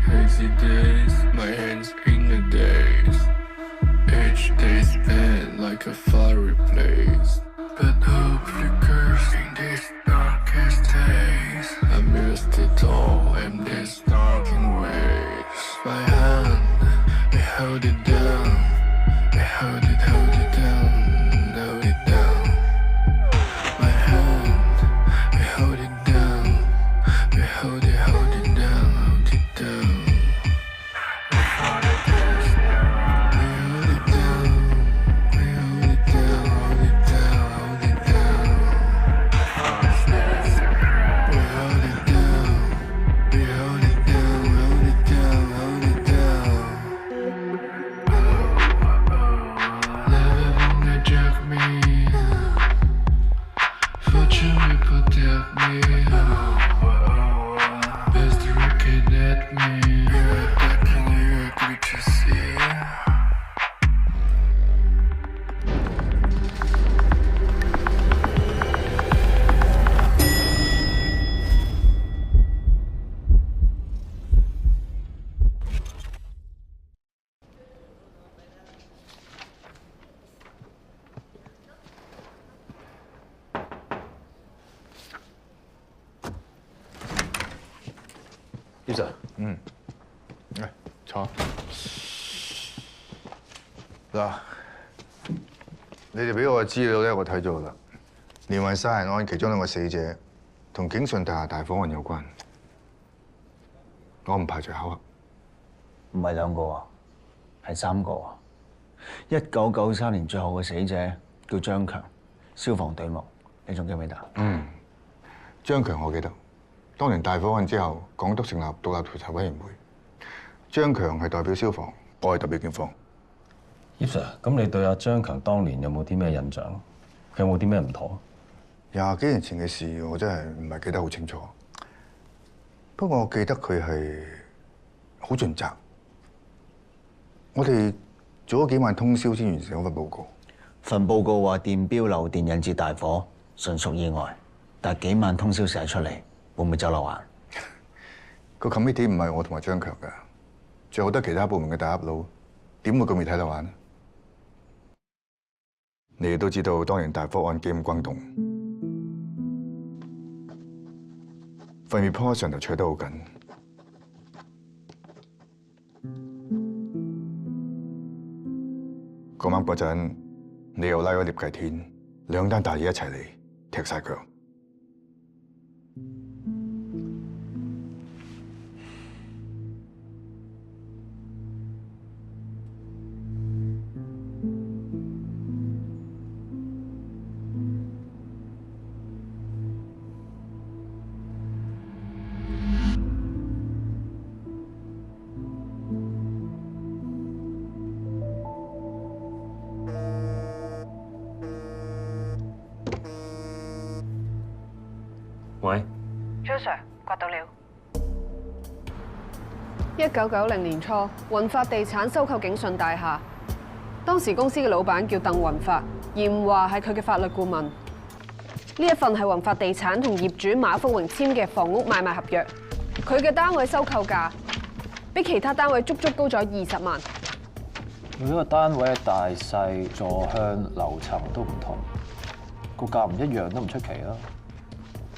hazy days, my hands in the days. Each day spent like a fireplace, but hope flickers in these darkest days. I missed it all in these darking ways. My hand, we held it down, we held it down, held it down. My hand, we held it down, we held it down, hold it down. We fought against now. We hold it down, we hold it down, hold it down, hold it down. We hold it down, we hold it down, hold it down, hold it down. Never wanna jerk me. Fortune will protect me. Best looking at me. Back in the earth, what you see? 葉 Sir， 嚟坐。嗱，你哋俾我嘅資料咧，我睇咗啦。連環殺人案其中2個死者同景順大廈大火案有關，我唔排除巧合。唔係2個啊，係3個啊。1993年最後嘅死者叫張強，消防隊目，你仲記唔記得？張強我記得。當年大火案之後，港督成立獨立調查委員會。張強係代表消防，我係代表警方。葉 Sir， 咁你對阿張強當年有冇啲咩印象？佢有冇啲咩唔妥？20幾年前嘅事，我真係唔係記得好清楚。不過我記得佢係好盡責。我哋做咗幾晚通宵先完成嗰份報告。份報告話電錶漏電引致大火，純屬意外。但係幾晚通宵寫出嚟，會唔會走漏眼？個 committee 唔係我同埋張強㗎，仲有好多其他部門嘅大粒佬，點會咁易睇漏眼呢？你哋都知道當年大火案幾咁轟動，份 report 上頭取得好緊。嗰晚嗰陣，你又拉咗聶繼天，2單大嘢一齊嚟，踢晒腳。喂，張 Sir， 刮到了。1990年初，雲發地產收購景順大廈，當時公司嘅老闆叫鄧雲發，嚴華係佢嘅法律顧問。呢一份係雲發地產同業主馬福榮簽嘅房屋買賣合約，佢嘅單位收購價比其他單位足高咗20萬。每一個單位嘅大細、座向、樓層都唔同，個價唔一樣都唔出奇啦。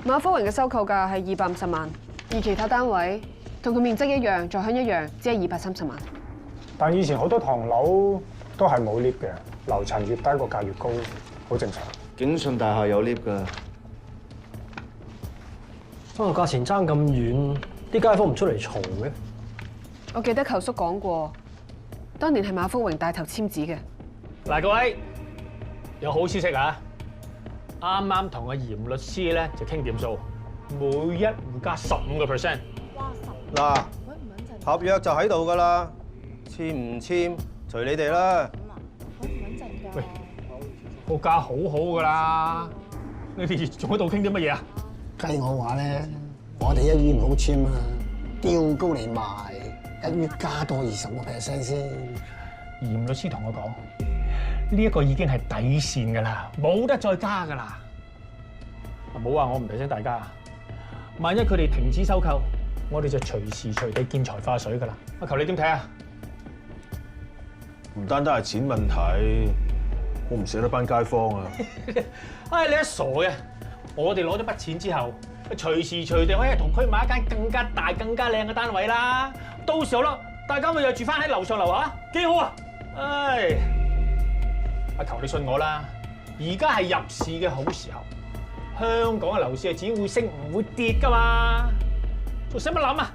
馬福榮嘅收購價係250萬，而其他單位同佢面積一樣、座向一樣，只係230萬。但以前好多唐樓都係冇 lift 嘅，樓層越低個價越高，好正常。景順大廈有 lift 㗎，不過價錢爭咁遠，啲街坊唔出嚟嘈嘅。我記得球叔講過，當年係馬福榮帶頭簽字嘅。嗱，各位有好消息啊！啱啱同阿嚴律師咧就傾掂數，每一戶加15%。嗱，合約就喺度㗎啦，簽唔簽隨你哋啦。喂，個價好好㗎啦，你哋仲喺度傾啲乜嘢啊？計我話咧，我哋一於唔好簽啊，調高嚟賣，一於加多25%先。嚴律師同我講，呢一個已經係底線㗎啦，冇得再加㗎啦。唔好話我唔提醒大家，萬一佢哋停止收購，我哋就隨時隨地見財化水㗎啦。阿球你點睇啊？唔單單係錢問題，我唔捨得班街坊啊！唉，你一傻嘅！我哋攞咗筆錢之後，隨時隨地可以同佢買一間更加大、更加靚嘅單位啦。到時候啦，大家咪又住翻喺樓上樓下，幾好啊！唉，阿球你信我啦，而家係入市嘅好時候。香港嘅樓市係只會升唔會跌㗎嘛，仲使乜諗啊？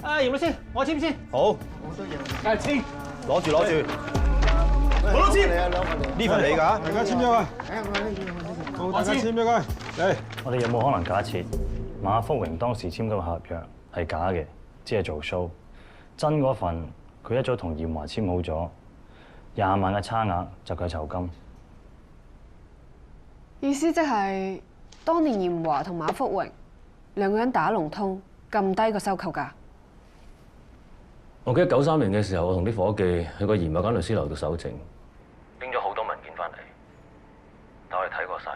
嚴律師，我簽先。好，梗係簽。攞住。我都簽。呢份你㗎，大家簽咗佢。好，大家簽咗佢。嚟。我哋有冇可能假設馬福榮當時簽嗰個合約係假嘅，只係做 show？真嗰份佢一早同嚴華簽好咗，20萬嘅差額就佢酬金。意思即係當年嚴華同馬福榮兩個人打龍通，咁低個收購價。我記得93年嘅時候，我同啲伙計去過嚴華間律師樓度搜證，拎咗好多文件翻嚟，但我哋睇過晒，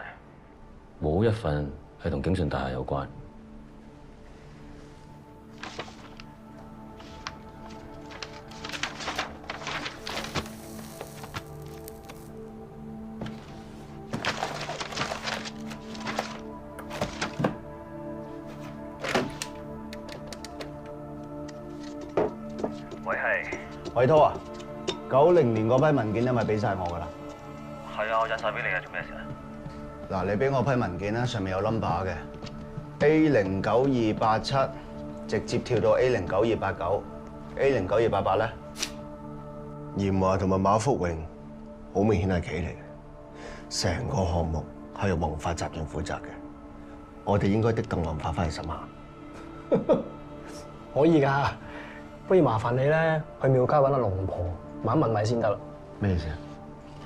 冇一份係同景順大廈有關。偉滔啊，90年嗰批文件你咪俾晒我㗎啦。係啊，我印晒俾你啊，做咩事啊？嗱，你俾我批文件啦，上面有 number 嘅 A09287，直接跳到 A09289，A09288咧？嚴華同埋馬福榮好明顯係企嚟嘅，成個項目係由宏發集團負責嘅，我哋應該的鄧宏發翻去審下。可以㗎，不如麻煩你咧去廟街揾阿龍婆問一問米先得啦。咩意思啊？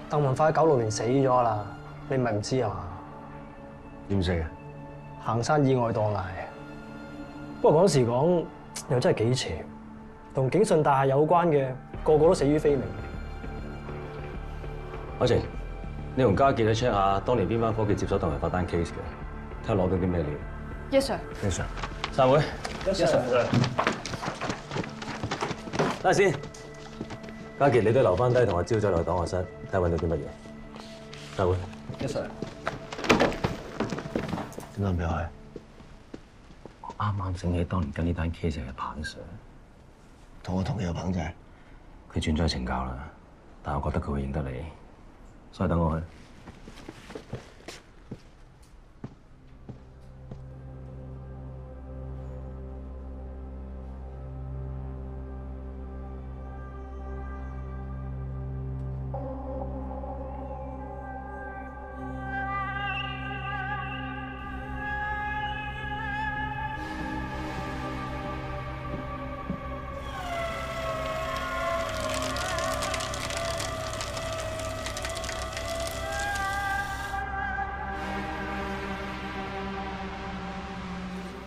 鄧宏發喺96年死咗啦，你唔係唔知啊嘛？點死嘅？行山意外墮崖。不過嗰時講又真係幾邪，同景順大廈有關嘅個個都死於非命。海晴，你同家記得 check 下當年邊班伙計接手鄧宏發單 case 嘅，睇下攞到啲咩料。Yes sir。Yes sir。散會。Yes sir。等下先，家傑你都留翻低同我招咗落檔案室，睇下揾到啲乜嘢。散會。Yes sir。點解俾我係？我啱啱醒起當年跟呢單 case 嘅彭 Sir， 同我同期有彭仔，佢轉咗去懲教啦，但我覺得佢會認得你，所以等我去。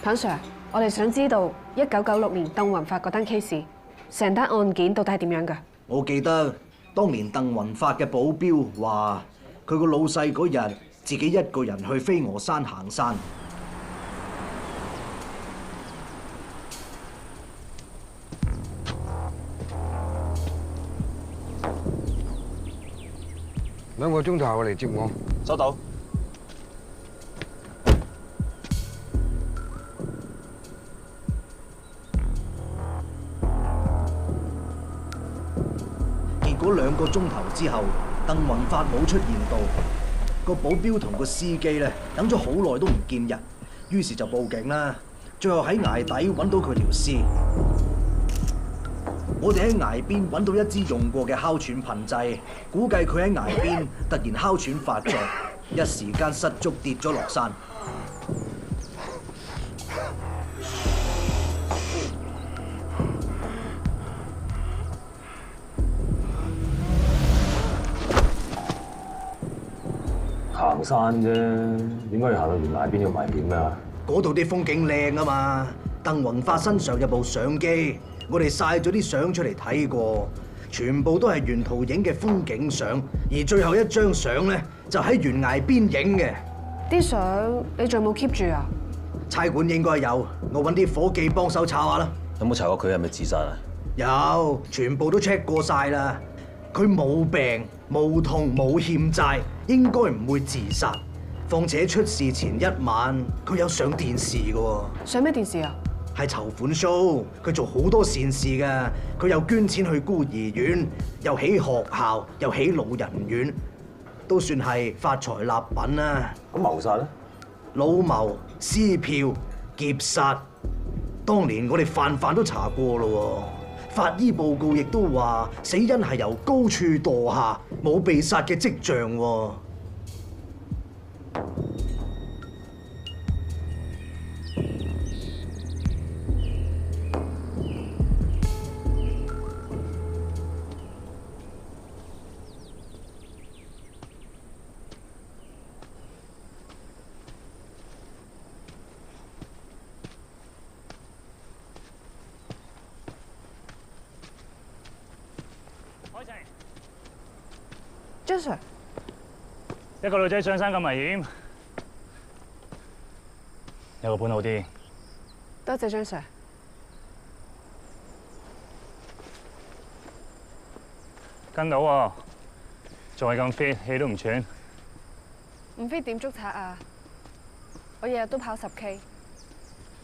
彭 Sir， 我哋想知道1996年鄧宏發嗰單 case， 成單案件到底係點樣㗎？我記得當年鄧宏發嘅保鏢話，佢個老細嗰日自己一個人去飛鵝山行山。2個鐘頭我嚟接我。收到。結果2個鐘頭之後，鄧宏發冇出現到，個保鏢同個司機咧等咗好耐都唔見人，於是就報警啦。最後喺崖底揾到佢條屍。我哋喺崖邊揾到一支用過嘅哮喘噴劑，估計佢喺崖邊突然哮喘發作，一時間失足跌咗落山。行山啫，點解要行到懸崖邊要埋點啊？嗰度啲風景靚啊嘛！鄧宏發身上有部相機，我哋曬咗啲相出嚟睇過，全部都係沿途影嘅風景相，而最後一張相咧就喺懸崖邊影嘅。啲相你仲有冇 keep 住啊？差館應該有，我揾啲伙計幫手查下啦。有冇查過佢係咪自殺啊？有，全部都 check 過晒啦。佢冇病、冇痛、冇欠債，應該唔會自殺。況且出事前一晚，佢有上電視嘅喎。上咩電視啊？係籌款 show，佢做好多善事㗎。佢又捐錢去孤兒院，又起學校，又起老人院，都算係發財立品啦。咁謀殺咧？老謀、撕票、劫殺，當年我哋泛都查過咯喎。法醫報告亦都話死因係由高處墮下，冇被殺嘅跡象喎。張 Sir， 一個女仔上山咁危險，有個伴好啲。多謝張 Sir。跟到喎，仲係咁 fit， 氣都唔喘。唔 fit 點捉賊啊？我日日都跑10K。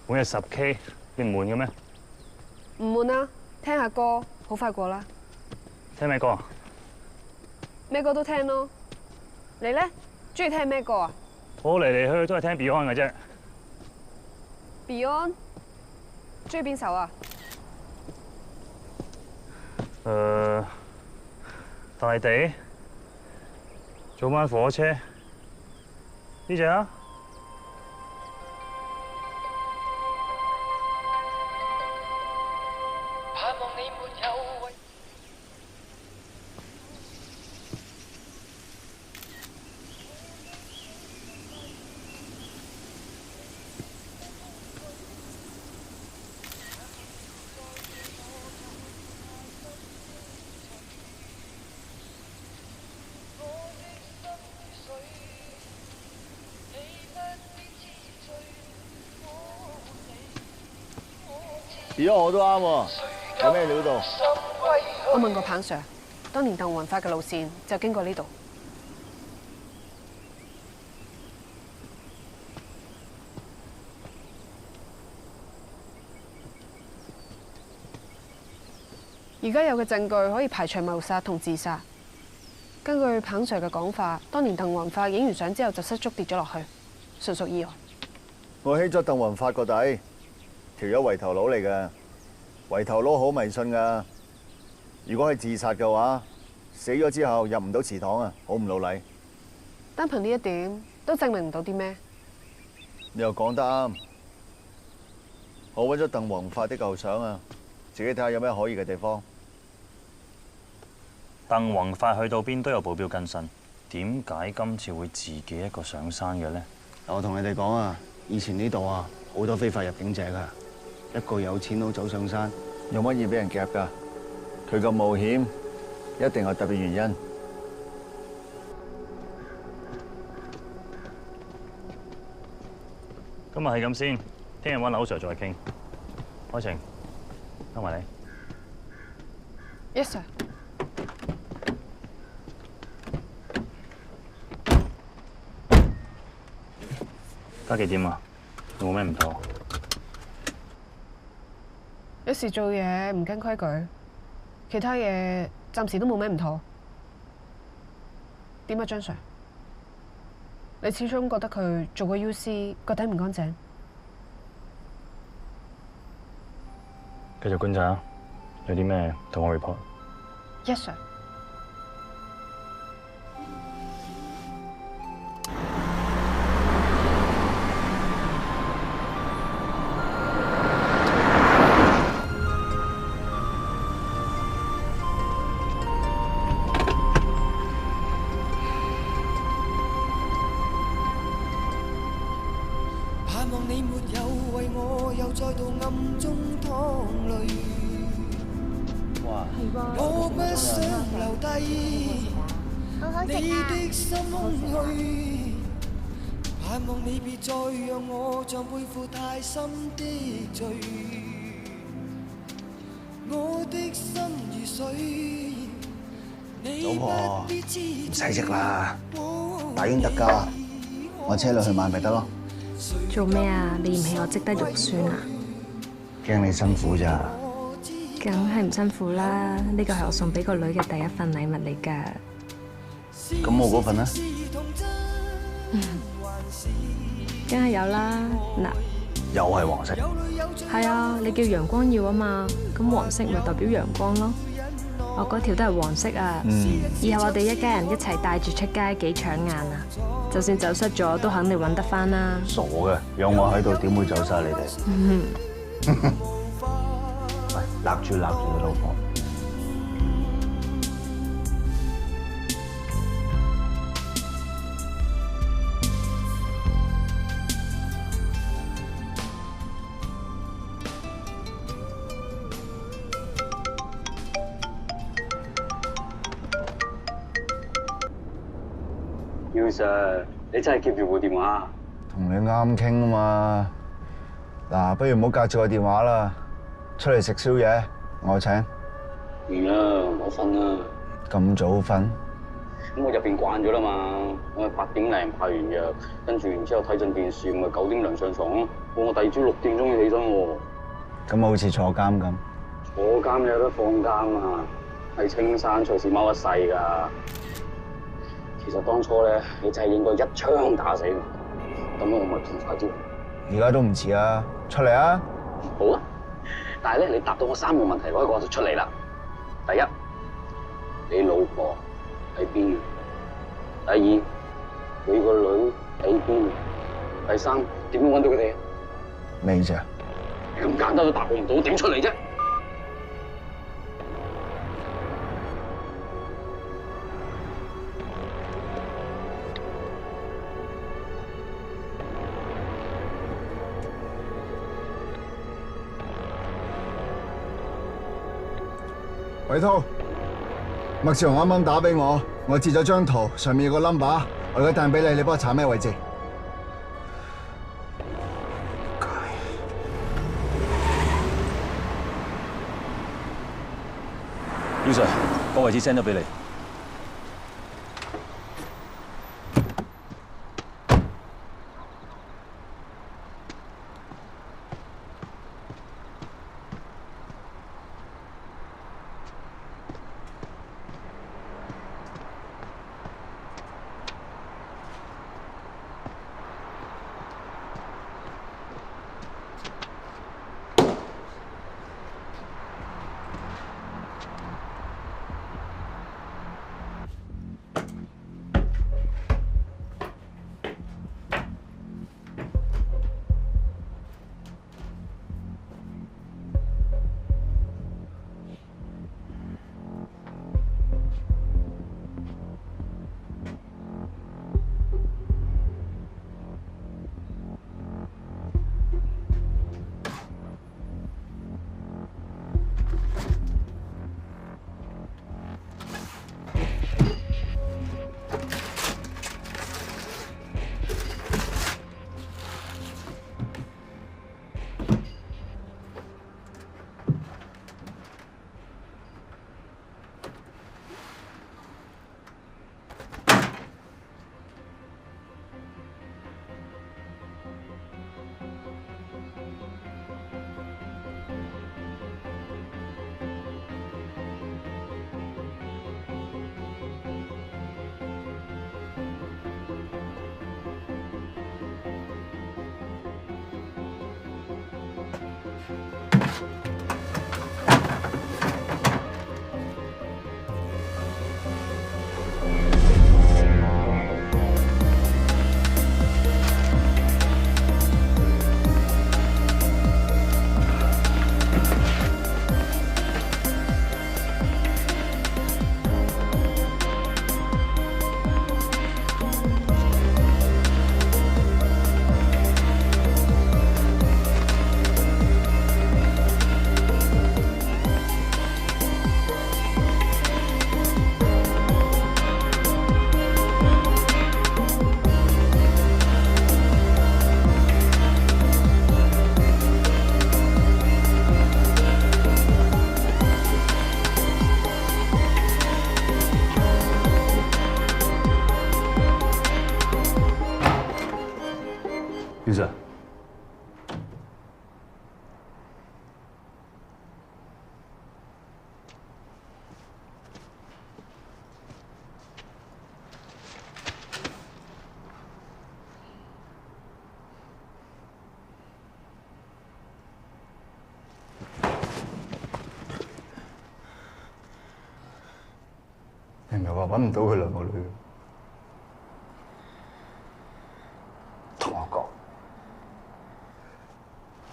每日10K， 你唔悶嘅咩？唔悶啊，聽下歌，好快過啦。聽咩歌啊？咩歌都聽咯。你咧，中意聽咩歌啊？我嚟嚟去去都係聽 Beyond 嘅啫。Beyond， 中意邊首啊？大地，早晚火車，呢隻啊？Beyond 我都啱喎，有咩料到？我問過彭 Sir， 當年鄧雲發嘅路線就經過呢度。而家有嘅證據可以排除謀殺同自殺。根據彭 Sir 嘅講法，當年鄧雲發影完相之後就失足跌咗落去，純屬意外。我起咗鄧雲發個底。條友圍頭佬嚟嘅，圍頭佬好迷信噶。如果係自殺嘅話，死咗之後入唔到祠堂啊，好唔老禮。單憑呢一點都證明唔到啲咩。你又講得啱。我揾咗鄧雲發啲舊相啊，自己睇下有咩可疑嘅地方。鄧雲發去到邊都有保鏢跟身，點解今次會自己一個上山嘅咧？我同你哋講啊，以前呢度啊好多非法入境者噶。一個有錢佬走上山，有乜嘢俾人夾㗎？佢個冒險一定係特別原因。今日係咁先，聽日揾劉 Sir 再傾。開晴，跟埋你。Yes sir。家幾點啊？有冇咩唔妥？有時做嘢唔跟規矩，其他嘢暫時都冇咩唔妥。點啊，張 Sir？ 你始終覺得佢做過 UC 個底唔乾淨？繼續觀察，有啲咩同我 report。Yes sir。你沒有為我又再度暗中淌淚，我不想留低你的心空虛，盼望你別再讓我像背負太深的罪，我的心如水。老婆，唔使食啦，打完特價，我車你去買咪得咯。做咩啊？你嫌棄我積得肉酸啊？驚你辛苦咋？梗係唔辛苦啦，呢個係我送俾個女嘅第一份禮物嚟㗎。咁我嗰份呢？梗係有啦，嗱，又係黃色。係啊，你叫陽光耀啊嘛，咁黃色咪代表陽光咯。我嗰條都係黃色啊，以後我哋一家人一齊帶住出街幾搶眼啊！就算走失咗，都肯定揾得返啦。傻嘅，有我喺度點會走晒你哋？喂，勒住你老婆。姚 Sir， 你真係 keep 住部電話？同你啱傾啊嘛。嗱，不如唔好隔住個電話啦，出嚟食宵夜，我請。完啦，我瞓啦。咁早瞓？咁我入邊慣咗啦嘛，我8點零派完藥，跟住然之後睇陣電視，咪9點零上床咯。我第二朝6點鐘要起身喎。咁好似坐監咁。坐監有得放監啊，喺青山隨時踎一世㗎。其實當初咧，你真係應該一槍打死我，咁樣我咪痛快啲。而家都唔遲啊，出嚟啊！好啊，但係咧，你答到我3個問題嗰一個就出嚟啦。第一，你老婆喺邊？第二，你個女喺邊？第三，點樣揾到佢哋？咩啫？咁簡單都答我唔到，點出嚟啫？偉濤，麥志雄啱啱打俾我，我截咗張圖，上面有個 number， 我而家彈俾你，你幫我查咩位置？姚 Sir， 個位置 send 咗俾你。你唔係話揾唔到佢兩個女？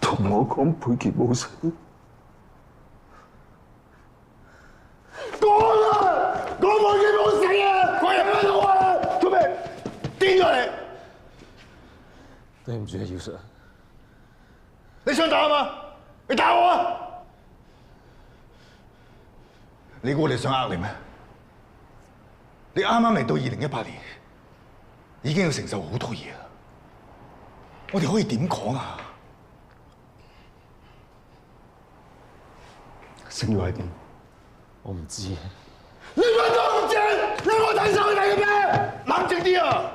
同我講佩傑冇死。講啦，講佩傑冇死啊！佢入邊度啊？做咩？癲咗你？對唔住啊，姚 Sir。你想打嘛？你打我啊！你估我哋想呃你咩？你啱啱嚟到2018年，已經要承受好多嘢啦。我哋可以點講啊？星耀喺邊？我唔知。你乜都唔知，你冇睇手你嘅咩？冷靜啲啊！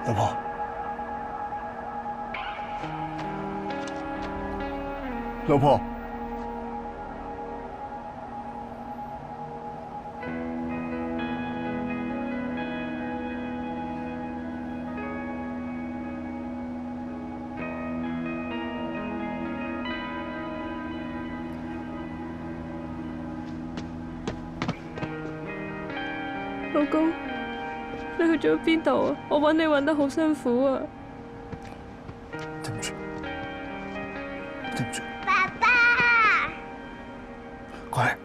老婆，老婆，老公，你去咗邊度啊？我揾你揾得好辛苦啊！對唔住，對唔住。爸爸，乖。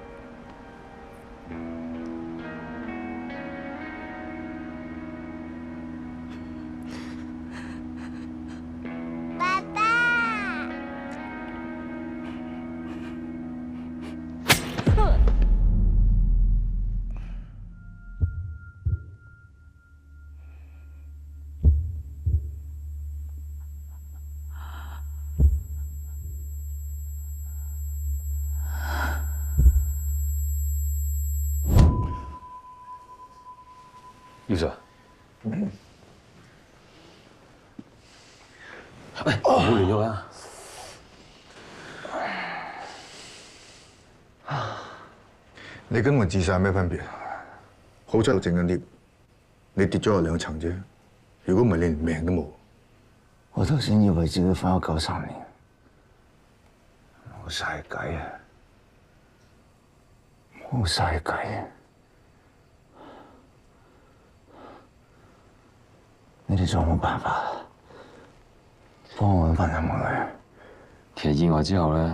爸爸，姚 Sir， 喂，唔好亂喐啊！你跟我自殺有咩分別？好彩我整緊 lift， 你跌咗落2層啫。如果唔係，你連命都冇。我頭先以為自己翻咗93年，冇晒計啊！冇晒計啊！你哋仲有冇辦法幫我揾翻阿妹女？其實意外之後咧，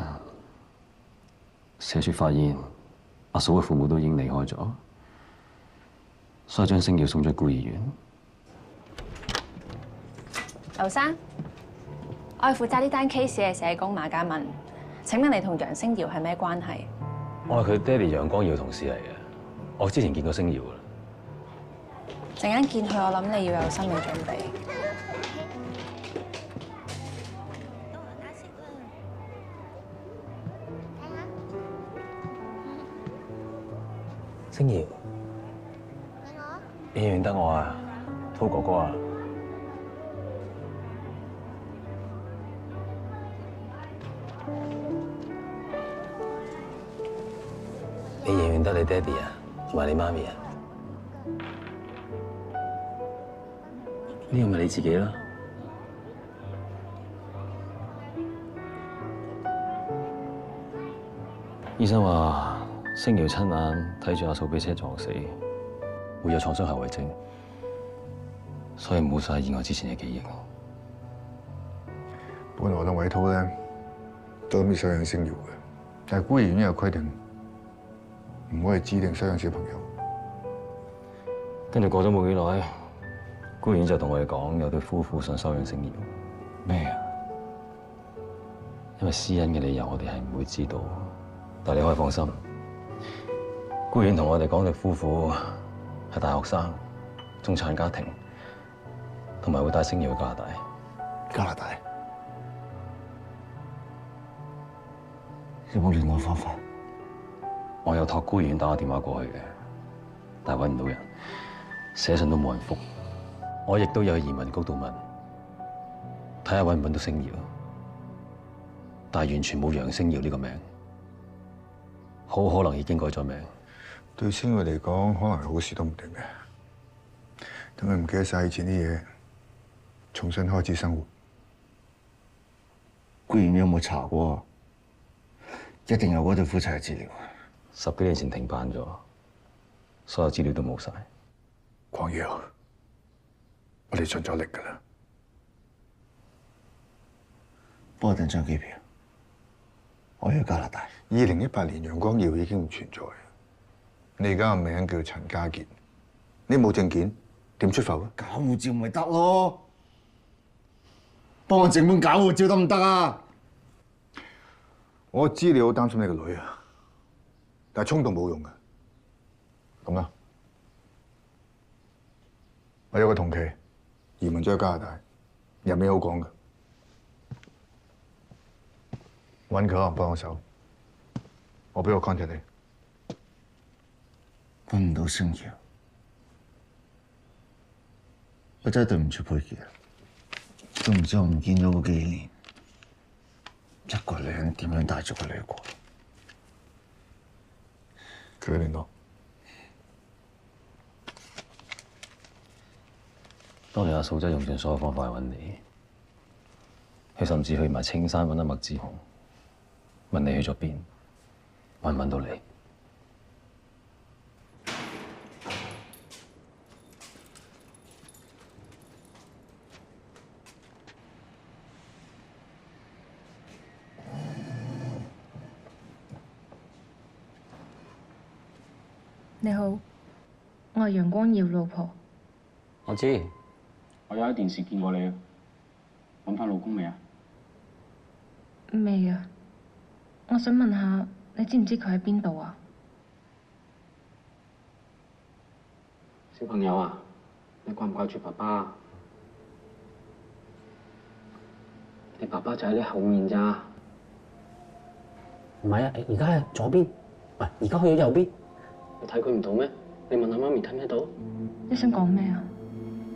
社署發現阿嫂嘅父母都已經離開咗，所以將星耀送咗孤兒院。劉生，我係負責呢單 case 嘅社工馬嘉敏。請問你同楊星耀係咩關係？我係佢爹哋楊光耀同事嚟嘅，我之前見過星耀㗎啦。陣間見佢，我諗你要有心理準備。星耀，你認得我啊？滔哥哥啊！你認唔認得你爹哋啊？同埋你媽咪啊？呢個咪你自己咯。醫生話星耀親眼睇住阿嫂俾車撞死，會有創傷後遺症，所以冇晒意外之前嘅記憶。本來我同偉滔咧都諗住收養星耀嘅，但係孤兒院有規定，唔可以指定收養小朋友。跟住過咗冇幾耐，孤兒院就同我哋講有對夫婦想收養星耀。咩啊？因為私隱嘅理由，我哋係唔會知道。但你可以放心，孤兒院同我哋講對夫婦係大學生、中產家庭，同埋會帶星耀去加拿大。加拿大有冇聯絡方法？我有託孤兒院打個電話過去嘅，但係揾唔到人，寫信都冇人覆。我亦都有去移民局度問，睇下揾唔揾到星耀，但係完全冇楊星耀呢個名，好可能已經改咗名。對星耀嚟講，可能係好事都唔定嘅。等佢唔記得晒以前啲嘢，重新開始生活。孤兒院有冇查過？一定有嗰對夫妻嘅資料。10幾年前停辦咗，所有資料都冇晒。광耀，我哋盡咗力㗎啦。幫我訂張機票，我要加拿大。2018年楊光耀已經唔存在，你而家個名叫陳家傑，你冇證件點出埠啊？搞護照咪得咯，幫我整本搞護照得唔得啊？我知你好擔心你個女啊，但係衝動冇用㗎。咁啦，我有個同期移民咗去加拿大，有咩好講㗎？揾佢可能幫我手，我俾個 contact 你。揾唔到星耀，我真係對唔住佩傑，都唔知我唔見咗嗰幾年，一個女人點樣帶住個女過。佢聯絡。當年阿嫂真係用盡所有方法去揾你，佢甚至去埋青山揾阿麥志雄，問你去咗邊，揾唔揾到你？你好，我係楊光耀老婆。我知，我有喺電視見過你，揾翻老公未啊？未啊，我想問下，你知唔知佢喺邊度啊？小朋友啊，你掛唔掛住爸爸？你爸爸就喺你後面咋？唔係啊，而家喺左邊，喂，而家去咗右邊。你睇佢唔到咩？你問下媽咪睇唔睇到？你想講咩啊？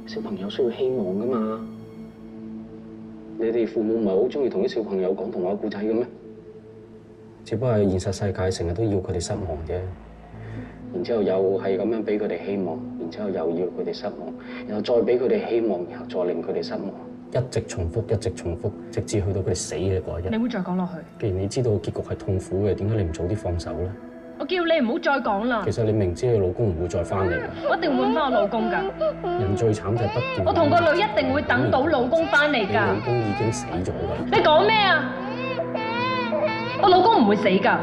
小朋友需要希望噶嘛？你哋父母唔係好中意同啲小朋友講童話故仔嘅咩？只不過係現實世界成日都要佢哋失望啫。然之後又係咁樣俾佢哋希望，然之後又要佢哋失望，然後再俾佢哋希望，然後再令佢哋失望，一直重複，一直重複，直至去到佢哋死嘅嗰一日。你會再講落去？既然你知道結局係痛苦嘅，點解你唔早啲放手咧？我叫你唔好再講啦。其實你明知你老公唔會再翻嚟嘅。我一定會揾翻我老公㗎。人最慘就係不斷。我同個女一定會等到老公翻嚟㗎。你老公已經死咗㗎。你講咩啊？我老公唔會死㗎。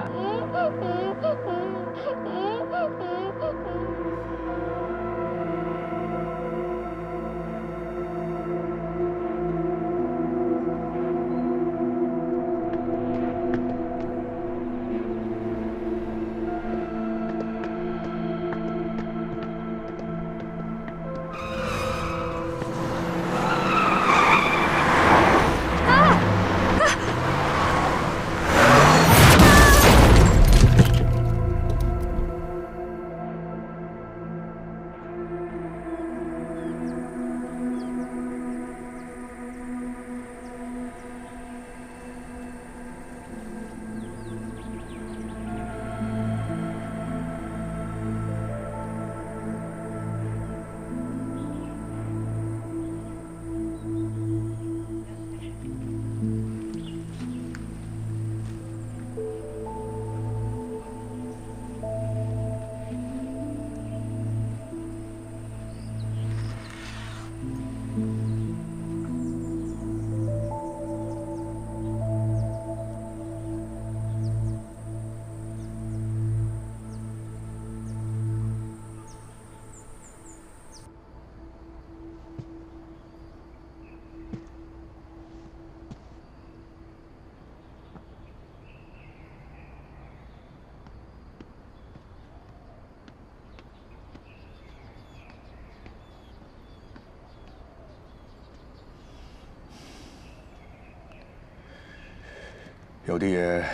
有啲嘢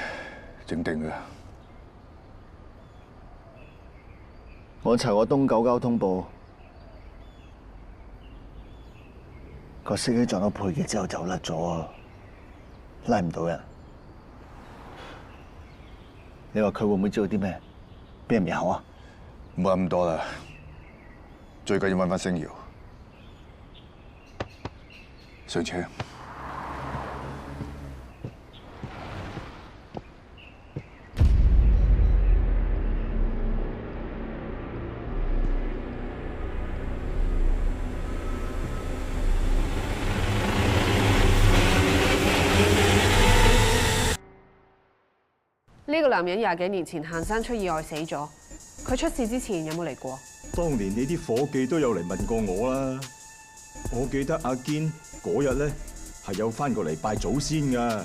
整定嘅。我查過東九交通部，個司機撞到佩傑之後就甩咗啊，拉唔到人。你話佢會唔會知道啲咩？俾人滅口啊？唔好咁多啦，最緊要揾翻星瑤。上車。呢個男人20幾年前行山出意外死咗，佢出事之前有冇嚟過？當年你啲伙計都有嚟問過我啦。我記得阿堅嗰日咧係有翻過嚟拜祖先㗎。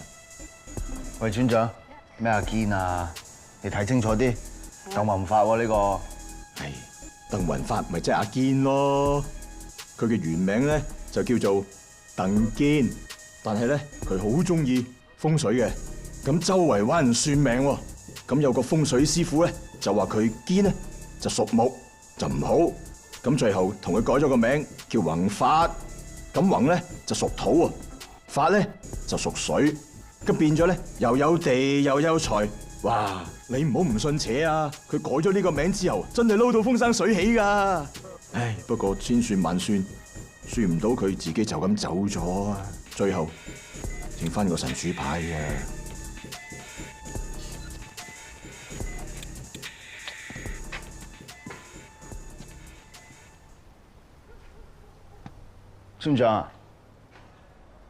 喂，村長，咩阿堅啊？你睇清楚啲，鄧宏發喎呢個。係鄧宏發咪即係阿堅咯。佢嘅原名咧就叫做鄧堅，但係咧佢好中意風水嘅。咁周圍揾人算命喎，咁有個風水師傅咧就話佢堅咧就屬木就唔好，咁最後同佢改咗個名叫宏發，咁宏咧就屬土喎，發咧就屬水，咁變咗咧又有地又有財，哇！你唔好唔信邪啊！佢改咗呢個名之後，真係撈到風生水起㗎。唉，不過千算萬算，算唔到佢自己就咁走咗啊！最後剩翻個神主牌啊！村長啊，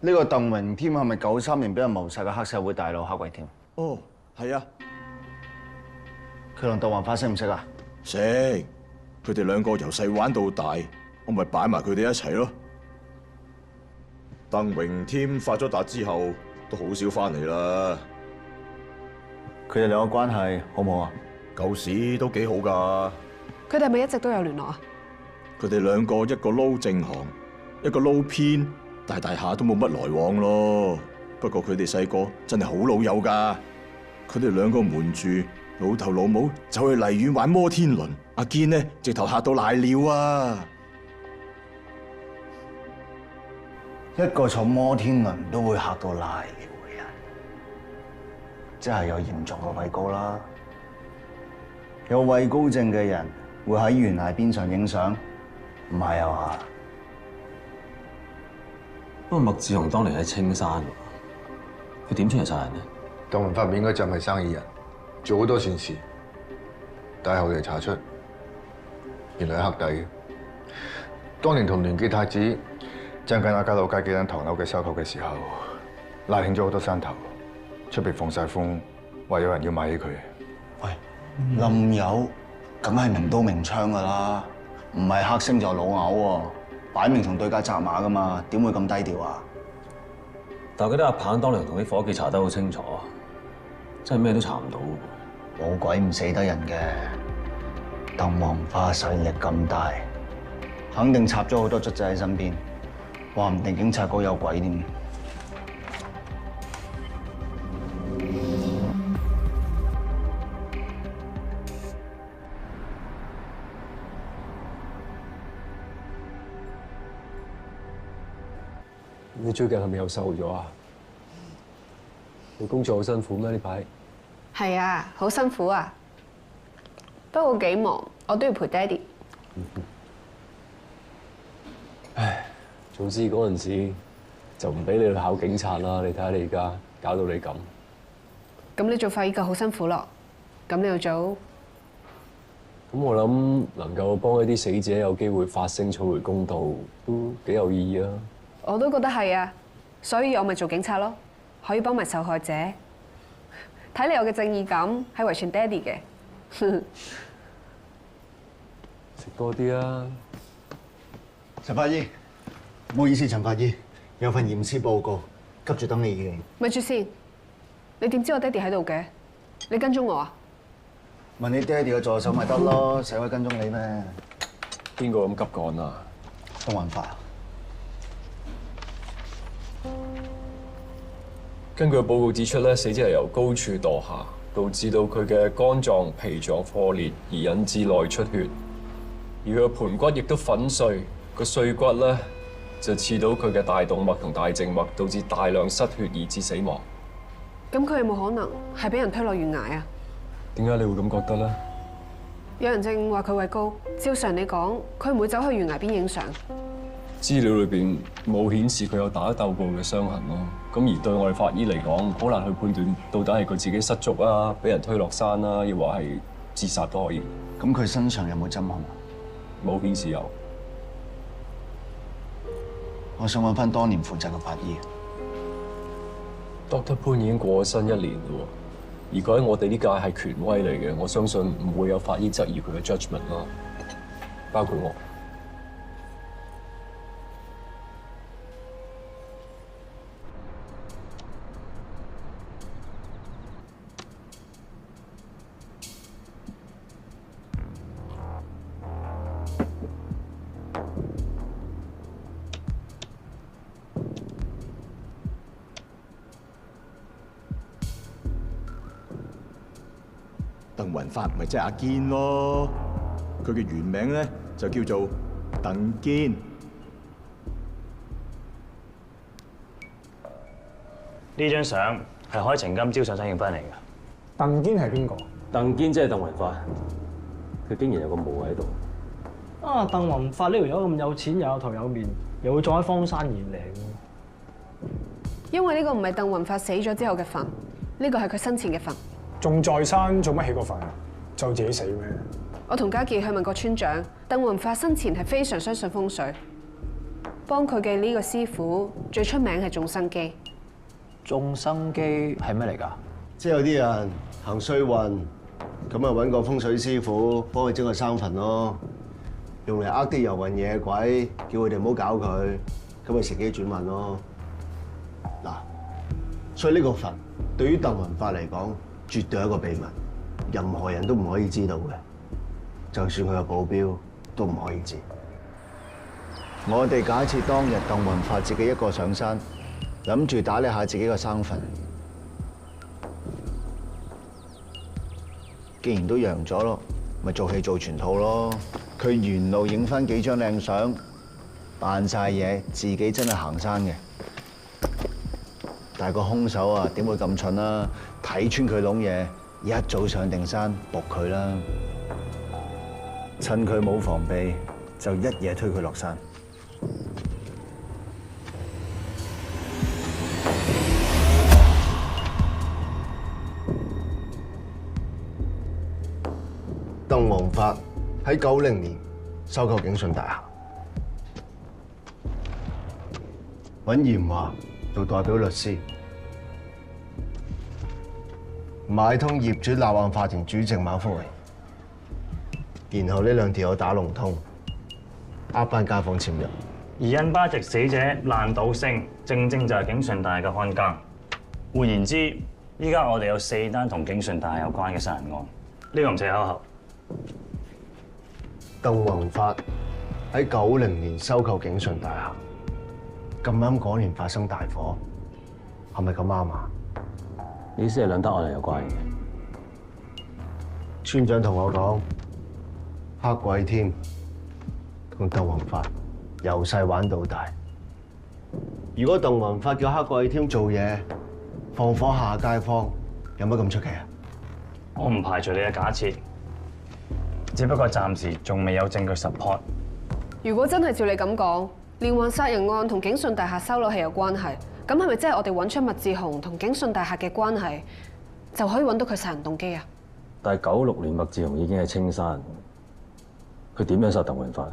呢個鄧榮添係咪93年俾人謀殺嘅黑社會大佬黑鬼添？哦，係啊。佢同鄧宏發識唔識啊？識，佢哋兩個由細玩到大，我咪擺埋佢哋一齊咯。鄧榮添發咗達之後，都好少翻嚟啦。佢哋兩個關係好唔好啊？舊時都幾好㗎。佢哋係咪一直都有聯絡啊？佢哋兩個一個撈正行，一個撈偏，大下都冇乜來往咯。不過佢哋細個真係好老友㗎。佢哋兩個瞞住老豆老母走去荔園玩摩天輪，阿堅呢直頭嚇到瀨尿啊！一個坐摩天輪都會嚇到瀨尿嘅人，即係有嚴重嘅畏高啦。有畏高症嘅人會喺懸崖邊上影相，唔係啊嘛？不過麥志雄當年喺青山喎，佢點出嚟殺人呢？鄧雲發面嗰陣係生意人，做好多善事，但係後嚟查出，原來係黑底嘅。當年同聯記太子爭緊亞皆老街幾間唐樓嘅收購嘅時候，拉興咗好多山頭，出邊放晒風，話有人要買起佢。喂，冧友梗係明刀明槍㗎啦，唔係黑星就老牛喎，擺明同對家紮馬㗎嘛，點會咁低調啊？但我記得阿棒當年同啲伙計查得好清楚，真係咩都查唔到。冇鬼唔死得人嘅，鄧黃花勢力咁大，肯定插咗好多卒仔喺身邊，話唔定警察局有鬼添。你最近係咪又瘦咗啊？你工作好辛苦咩？呢排？係啊，好辛苦啊。不過幾忙，我都要陪爹哋。唉，早知嗰陣時就唔俾你去考警察啦。你睇下你而家搞到你咁。咁你做法醫嘅好辛苦咯，咁你要做？咁我諗能夠幫一啲死者有機會發聲討回公道，都幾有意義啊！我都覺得係啊，所以我咪做警察咯，可以幫埋受害者。睇嚟我嘅正義感係遺傳爹哋嘅。食多啲啊！陳法醫，唔好意思，陳法醫，有份驗屍報告，急住等你嘅。咪住先，你點知我爹哋喺度嘅？你跟蹤我啊？問你爹哋嘅助手咪得咯，使鬼跟蹤你咩？邊個咁急趕啊？鄧雲發。根據報告指出咧，死者係由高處墮下，導致到佢嘅肝臟、脾臟破裂，而引致內出血。而佢嘅盤骨亦都粉碎，個碎骨咧就刺到佢嘅大動脈同大靜脈，導致大量失血而致死亡。咁佢有冇可能係俾人推落懸崖啊？點解你會咁覺得咧？有人證話佢畏高，照常你講，佢唔會走去懸崖邊影相。資料裏邊冇顯示佢有打鬥過嘅傷痕咯。咁而對我哋法醫嚟講，好難去判斷到底係佢自己失足啊，俾人推落山啦，亦或係自殺都可以。咁佢身上有冇針孔？冇顯示有。我想揾翻當年負責嘅法醫。Dr. 潘已經過咗身1年啦，而佢喺我哋呢屆係權威嚟嘅，我相信唔會有法醫質疑佢嘅 judgment 啦，包括我。鄧雲發咪即係阿堅咯，佢嘅原名咧就叫做鄧堅。呢張相係開情今朝上影翻嚟嘅。鄧堅係邊個？鄧堅即係鄧雲發，佢竟然有個墓喺度。啊，鄧雲發呢條友咁有錢又有頭有面，又會葬喺荒山野嶺。因為呢個唔係鄧雲發死咗之後嘅墳，呢個係佢生前嘅墳。仲在生做乜起個墳啊？就自己死咩？我同家傑去問過村長，鄧雲發生前係非常相信風水，幫佢嘅呢個師傅最出名係種生基。種生基係咩嚟㗎？即係有啲人行衰運，咁啊揾個風水師傅幫佢整個生墳咯，用嚟呃啲遊魂野鬼，叫佢哋唔好搞佢，咁咪乘機轉運咯。嗱，所以呢個墳對於鄧雲發嚟講，絕對係一個秘密，任何人都唔可以知道嘅，就算佢個保鏢都唔可以知。我哋假設當日鄧雲發自己一個上山，諗住打理下自己個生墳，既然都揚咗咯，咪做戲做全套咯。佢沿路影翻幾張靚相，扮晒嘢，自己真係行山嘅。但係個兇手啊，點會咁蠢啊？睇穿佢窿嘢，一早上定山仆佢啦。趁佢冇防備，就一嘢推佢落山。鄧宏發喺90年收購景順大廈，揾嚴華做代表律師，買通業主立案法團主席馬福榮，然後呢兩條友打龍通，呃班街坊簽約。而印巴籍死者爛賭星，正正就係景順大廈嘅看更。換言之，依家我哋有4單同景順大廈有關嘅殺人案，呢個唔使巧合。鄧宏發喺90年收購景順大廈，咁啱嗰年發生大火，係咪咁啱啊？你意思係兩單案係有關嘅？村長同我講，黑鬼添同鄧宏發由細玩到大。如果鄧宏發叫黑鬼添做嘢，放火嚇街坊，有乜咁出奇啊？我唔排除你嘅假設。只不過暫時仲未有證據 support。如果真係照你咁講，連環殺人案同景順大廈收樓係有關係，咁係咪即係我哋揾出麥志雄同景順大廈嘅關係，就可以揾到佢殺人動機啊？但係96年麥志雄已經係青山，佢點樣殺鄧宏發？